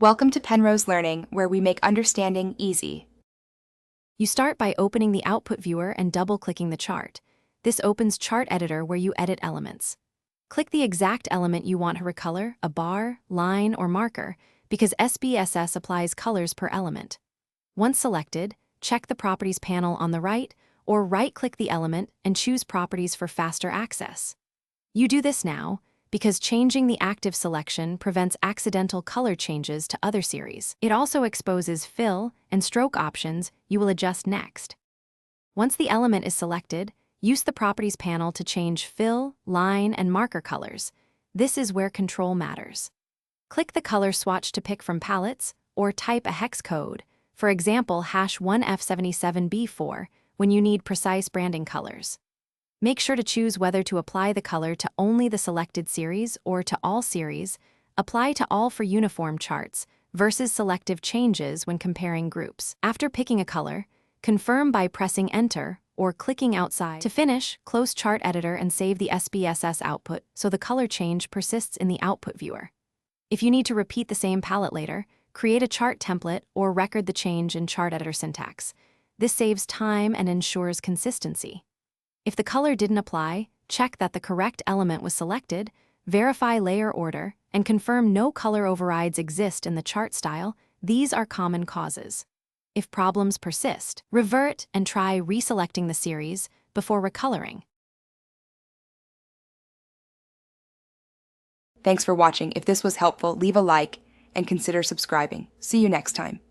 Welcome to Penrose Learning, where we make understanding easy. You start by opening the Output viewer and double-clicking the chart. This opens Chart Editor where you edit elements. Click the exact element you want to recolor, a bar, line, or marker, because Spss applies colors per element. Once selected, check the Properties panel on the right, or right-click the element and choose Properties for faster access. You do this now because changing the active selection prevents accidental color changes to other series. It also exposes fill and stroke options you will adjust next. Once the element is selected, use the Properties panel to change fill, line, and marker colors. This is where control matters. Click the color swatch to pick from palettes, or type a hex code, for example #1F77B4, when you need precise branding colors. Make sure to choose whether to apply the color to only the selected series or to all series. Apply to all for uniform charts versus selective changes when comparing groups. After picking a color, confirm by pressing Enter or clicking outside. To finish, close Chart Editor and save the Spss output so the color change persists in the Output viewer. If you need to repeat the same palette later, create a chart template or record the change in Chart Editor syntax. This saves time and ensures consistency. If the color didn't apply, check that the correct element was selected, verify layer order, and confirm no color overrides exist in the chart style. These are common causes. If problems persist, revert and try reselecting the series before recoloring. Thanks for watching. If this was helpful, leave a like and consider subscribing. See you next time.